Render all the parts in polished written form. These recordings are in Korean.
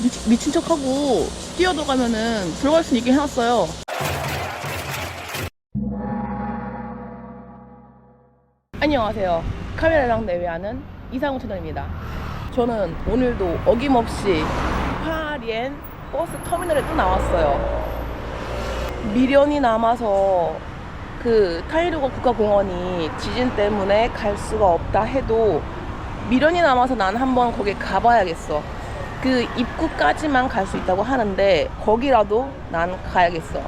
미친 척하고 뛰어들어가면은 들어갈 수 있게 해놨어요. 안녕하세요. 카메라랑 내외하는 이상우 채널입니다. 저는 오늘도 어김없이 화롄 버스 터미널에 또 나왔어요. 미련이 남아서 그 타이르거 국가공원이 지진 때문에 갈 수가 없다 해도 미련이 남아서 난 한번 거기 가봐야겠어. 그 입구까지만 갈 수 있다고 하는데 거기라도 난 가야겠어.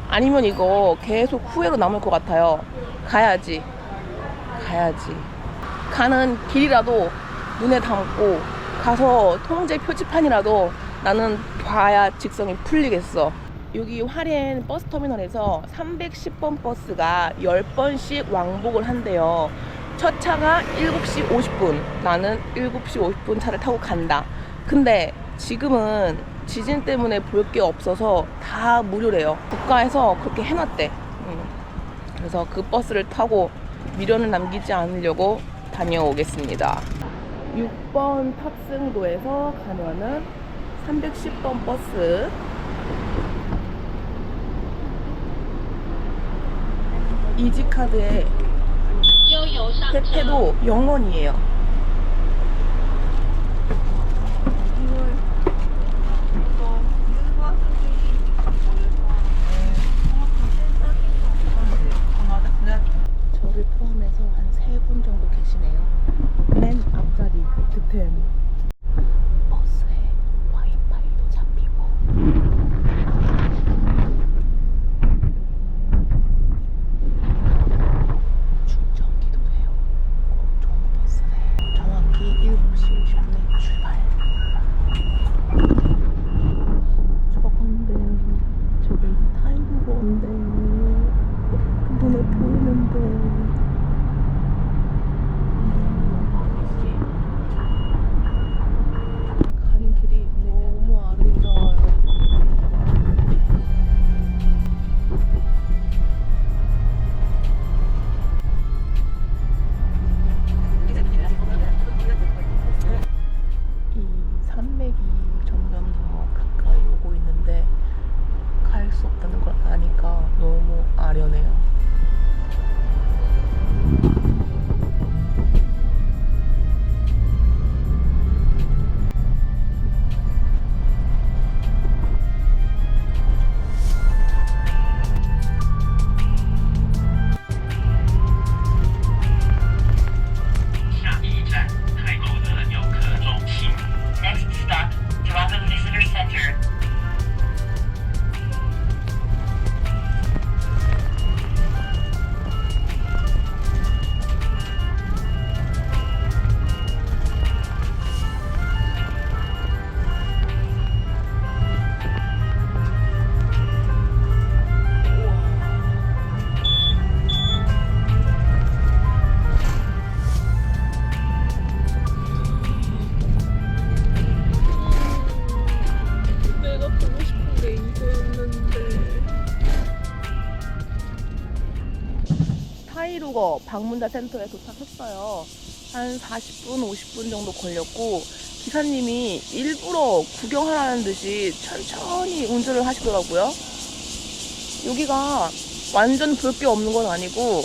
아니면 이거 계속 후회로 남을 것 같아요. 가야지. 가는 길이라도 눈에 담고 가서 통제 표지판이라도 나는 봐야 직성이 풀리겠어. 여기 화롄 버스터미널에서 310번 버스가 10번씩 왕복을 한대요. 첫 차가 7시 50분, 나는 7시 50분 차를 타고 간다. 근데 지금은 지진 때문에 볼 게 없어서 다 무료래요. 국가에서 그렇게 해놨대. 그래서 그 버스를 타고 미련을 남기지 않으려고 다녀오겠습니다. 6번 탑승구에서 가면은 310번 버스, 이지카드에 혜태도 0원이에요. 저를 포함해서 한 3분 정도 계시네요. 맨 앞자리 득템. 버스에 와이파이도 잡히고 충전기도 돼요. 좋은 버스네. 정확히 7시 50분에 출발. 저거 건데 저게 타이거인데 눈에 보이는데 가는 길이 너무 아름다워요. 이 산맥이 점점 더 가까이 오고 있는데 갈 수 없다는 걸 아니까 너무 아련해요. 내가 보고 싶은 게 이거였는데. 타이루거 방문자 센터에 도착했어요. 한 40분, 50분 정도 걸렸고 기사님이 일부러 구경하라는 듯이 천천히 운전을 하시더라고요. 여기가 완전 볼 게 없는 건 아니고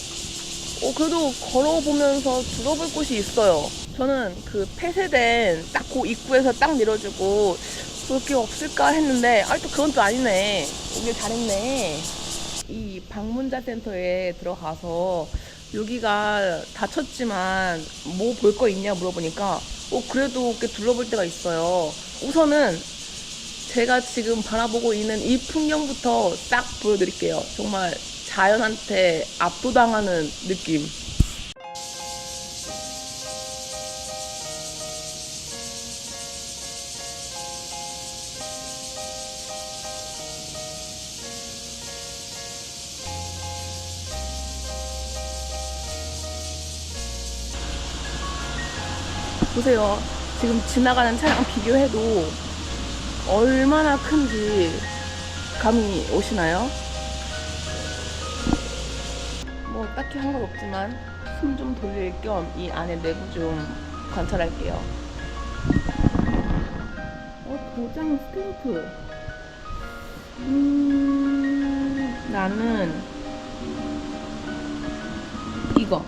그래도 걸어보면서 둘러볼 곳이 있어요. 저는 그 폐쇄된 딱 그 입구에서 딱 내려주고 볼 게 없을까 했는데 또 그건 또 아니네. 오길 잘했네. 이 방문자 센터에 들어가서 여기가 닫혔지만 뭐 볼 거 있냐 물어보니까 그래도 꽤 둘러볼 데가 있어요. 우선은 제가 지금 바라보고 있는 이 풍경부터 싹 보여드릴게요. 정말 자연한테 압도당하는 느낌. 보세요. 지금 지나가는 차랑 비교해도 얼마나 큰지 감이 오시나요? 뭐 딱히 한 건 없지만 숨 좀 돌릴 겸 이 안에 내부 좀 관찰할게요. 도장 스탬프. 나는 이거.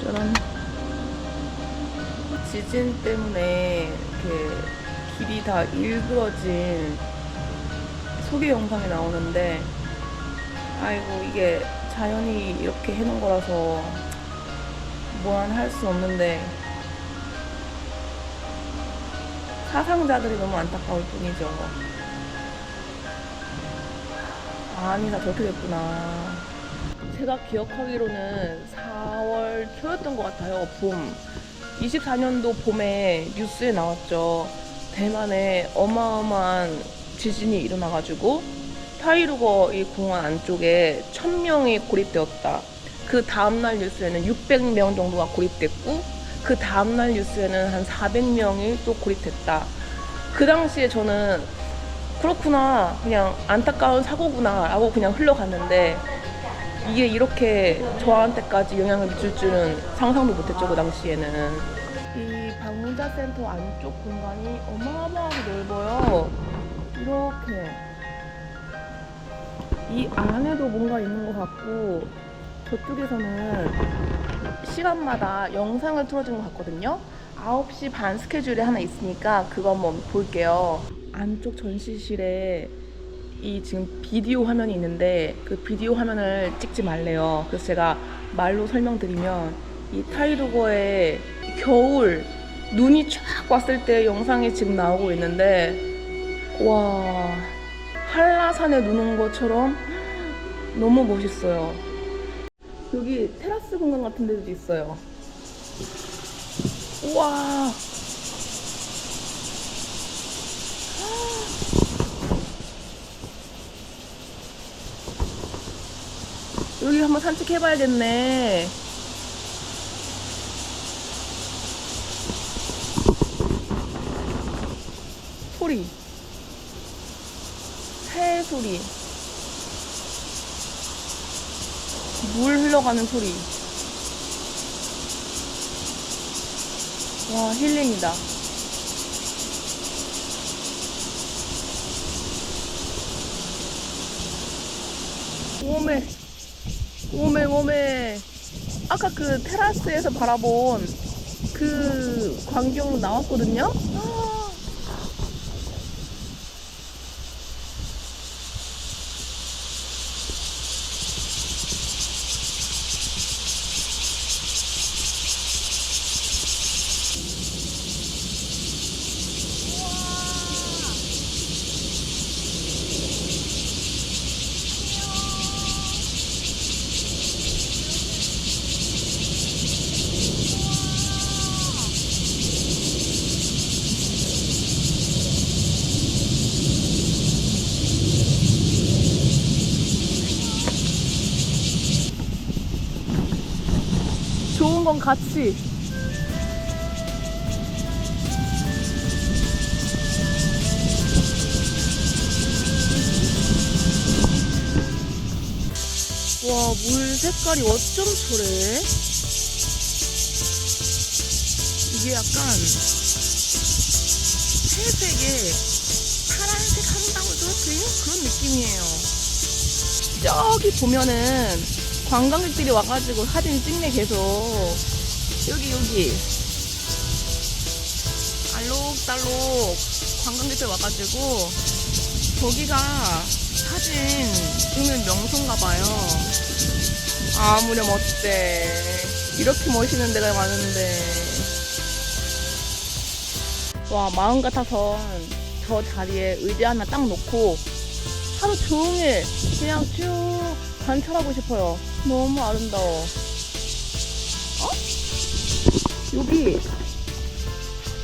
짜란. 지진 때문에 이렇게 길이 다 일그러진 소개 영상이 나오는데, 아이고 이게 자연이 이렇게 해놓은 거라서 뭐한 할 수 없는데 사상자들이 너무 안타까울 뿐이죠. 아니, 나 저렇게 됐구나. 제가 기억하기로는 4월 초였던 것 같아요. 봄. 24년도 봄에 뉴스에 나왔죠. 대만에 어마어마한 지진이 일어나가지고 타이루거 이 공원 안쪽에 1000명이 고립되었다. 그 다음날 뉴스에는 600명 정도가 고립됐고, 그 다음날 뉴스에는 한 400명이 또 고립됐다. 그 당시에 저는 그렇구나, 그냥 안타까운 사고구나 라고 그냥 흘러갔는데, 이게 이렇게 저한테까지 영향을 미칠 줄은 상상도 못했죠. 그 당시에는. 이 방문자 센터 안쪽 공간이 어마어마하게 넓어요. 이렇게 이 안에도 뭔가 있는 것 같고, 저쪽에서는 시간마다 영상을 틀어주는 것 같거든요. 9시 반 스케줄이 하나 있으니까 그거 한번 볼게요. 안쪽 전시실에 이 지금 비디오 화면이 있는데, 그 비디오 화면을 찍지 말래요. 그래서 제가 말로 설명드리면, 이 타이루거의 겨울 눈이 쫙 왔을 때 영상이 지금 나오고 있는데, 와, 한라산에 눈 온 것처럼 너무 멋있어요. 여기 테라스 공간 같은 데도 있어요. 우와, 여기 한번 산책해봐야겠네. 소리, 새 소리, 물 흘러가는 소리. 와, 힐링이다. 오메, 오메, 오메. 아까 그 테라스에서 바라본 그 광경으로 나왔거든요? 좋은 건 같이. 와, 물 색깔이 어쩜 저래? 이게 약간 회색에 파란색 한 방울 떨어뜨린 그런 느낌이에요. 저기 보면은 관광객들이 와가지고 사진 찍네. 계속 여기 알록달록 관광객들 와가지고 저기가 사진 찍는 명소인가 봐요. 아무렴 어때, 이렇게 멋있는 데가 많은데. 와, 마음 같아선 저 자리에 의자 하나 딱 놓고 하루 종일 그냥 쭉 관찰하고 싶어요. 너무 아름다워. 여기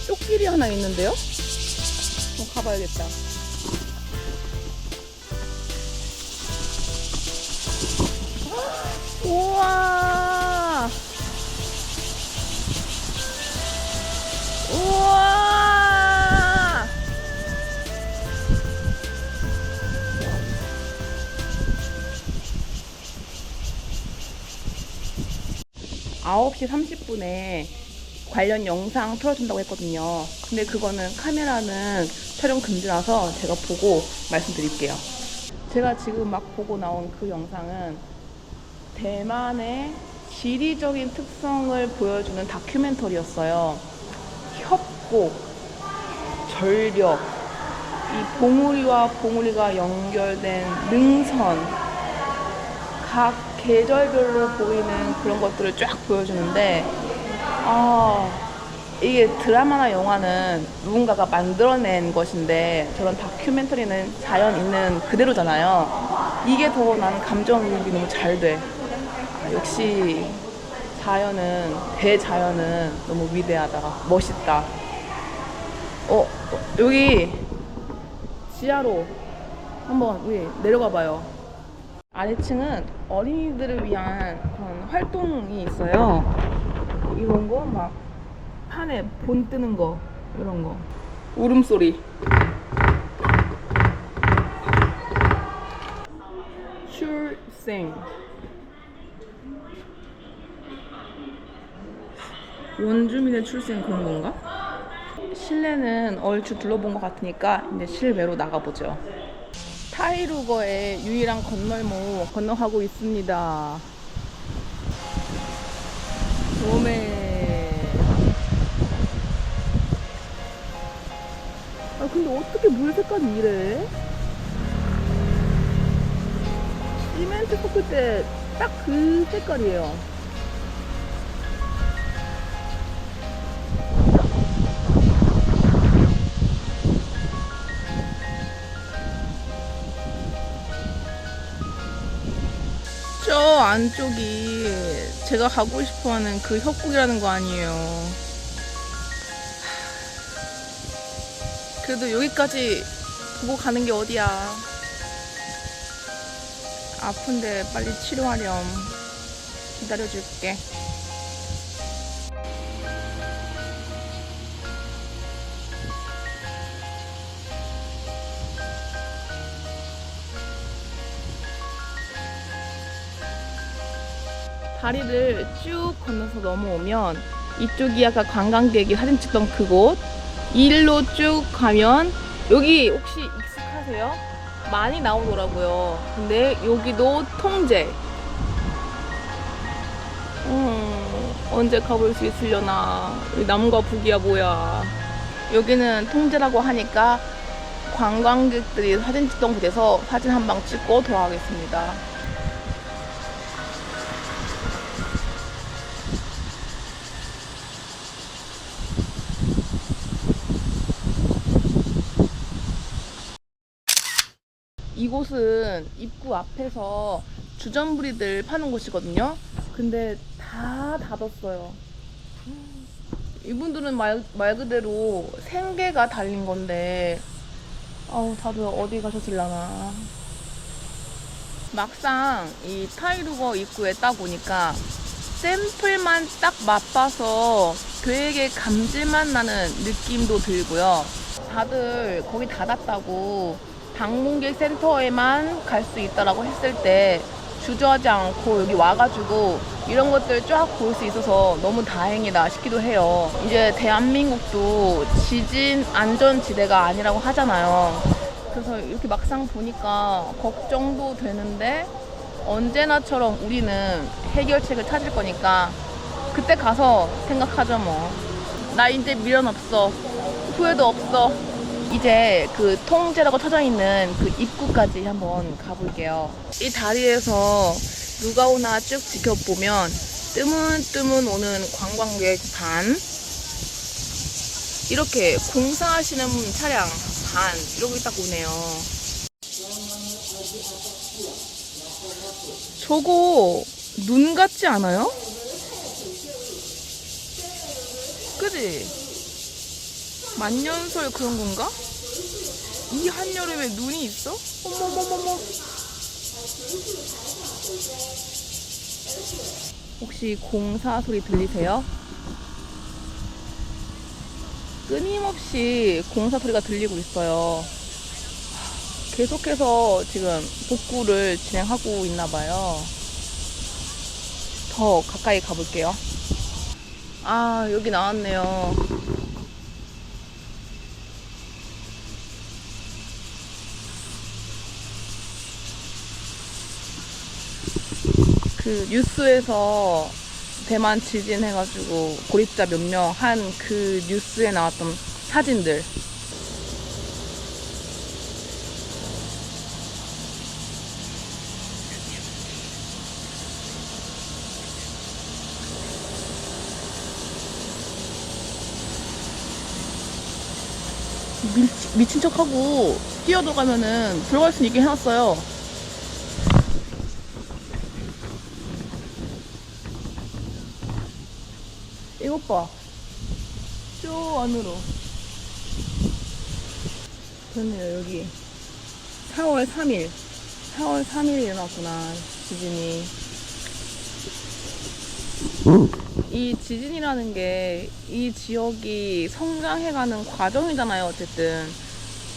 쪽길이 하나 있는데요? 한번 가봐야겠다. 우와, 우와, 9시 30분에 관련 영상 틀어준다고 했거든요. 근데 그거는 카메라는 촬영 금지라서 제가 보고 말씀드릴게요. 제가 지금 막 보고 나온 그 영상은 대만의 지리적인 특성을 보여주는 다큐멘터리였어요. 협곡, 절벽, 이 봉우리와 봉우리가 연결된 능선, 각 계절별로 보이는 그런 것들을 쫙 보여주는데, 이게 드라마나 영화는 누군가가 만들어낸 것인데 저런 다큐멘터리는 자연 있는 그대로잖아요. 이게 더 나는 감정이입이 너무 잘 돼. 역시 자연은, 대자연은 너무 위대하다, 멋있다. 여기 지하로 한번 우리 내려가 봐요. 아래층은 어린이들을 위한 그런 활동이 있어요. 이런 거 막 판에 본 뜨는 거, 이런 거, 울음소리, 출생, 원주민의 출생, 그런 건가? 실내는 얼추 둘러본 것 같으니까 이제 실외로 나가보죠. 타이루거의 유일한 건널목 건너가고 있습니다. 오메. 근데 어떻게 물 색깔이 이래? 시멘트 섞을 때 딱 그 색깔이에요. 저 안쪽이 제가 가고 싶어하는 그 협곡이라는 거 아니에요. 그래도 여기까지 보고 가는 게 어디야. 아픈데 빨리 치료하렴. 기다려줄게. 다리를 쭉 건너서 넘어오면 이쪽이 아까 관광객이 사진 찍던 그곳, 이 일로 쭉 가면 여기 혹시 익숙하세요? 많이 나오더라고요. 근데 여기도 통제. 언제 가볼 수 있으려나. 여기 남과 북이야 뭐야. 여기는 통제라고 하니까 관광객들이 사진 찍던 곳에서 사진 한 방 찍고 돌아가겠습니다. 이곳은 입구 앞에서 주전부리들 파는 곳이거든요. 근데 다 닫았어요. 이분들은 말 그대로 생계가 달린 건데, 다들 어디 가셨을라나. 막상 이 타이루거 입구에 딱 오니까 샘플만 딱 맛봐서 되게 감질맛 나는 느낌도 들고요. 다들 거기 닫았다고 방문객 센터에만 갈 수 있다라고 했을 때 주저하지 않고 여기 와가지고 이런 것들 쫙 볼 수 있어서 너무 다행이다 싶기도 해요. 이제 대한민국도 지진 안전지대가 아니라고 하잖아요. 그래서 이렇게 막상 보니까 걱정도 되는데 언제나처럼 우리는 해결책을 찾을 거니까 그때 가서 생각하죠 뭐. 나 이제 미련 없어. 후회도 없어. 이제 그 통제라고 쳐져 있는 그 입구까지 한번 가볼게요. 이 다리에서 누가 오나 쭉 지켜보면 뜨문뜨문 오는 관광객 반, 이렇게 공사하시는 차량 반, 이렇게 딱 오네요. 저거 눈 같지 않아요? 그지? 만년설 그런 건가? 이 한여름에 눈이 있어? 어머머머머. 혹시 공사 소리 들리세요? 끊임없이 공사 소리가 들리고 있어요. 계속해서 지금 복구를 진행하고 있나 봐요. 더 가까이 가볼게요. 아, 여기 나왔네요. 그 뉴스에서 대만 지진 해가지고 고립자 몇 명 한 그 뉴스에 나왔던 사진들. 미친 척하고 뛰어들어가면은 들어갈 수 있게 해놨어요. 이것 봐. 저 안으로. 그렇네요, 여기. 4월 3일. 4월 3일에 일어났구나, 지진이. 이 지진이라는 게 이 지역이 성장해가는 과정이잖아요, 어쨌든.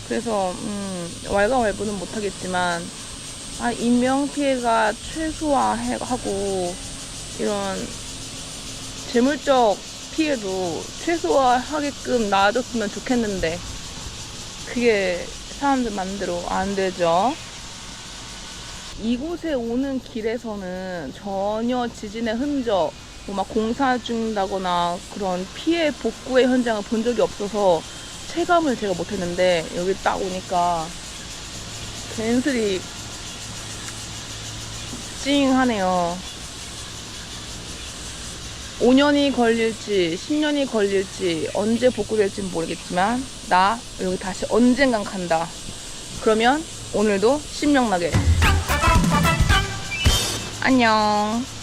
그래서, 왈가왈부는 못하겠지만, 인명피해가 최소화하고, 이런 재물적 피해도 최소화하게끔 나아졌으면 좋겠는데, 그게 사람들 맘대로 안 되죠. 이곳에 오는 길에서는 전혀 지진의 흔적, 막 공사 중이다거나 그런 피해 복구의 현장을 본 적이 없어서 체감을 제가 못했는데, 여기 딱 오니까 괜스레 찡하네요. 5년이 걸릴지 10년이 걸릴지 언제 복구될지는 모르겠지만 나 여기 다시 언젠간 간다. 그러면 오늘도 신명나게 안녕.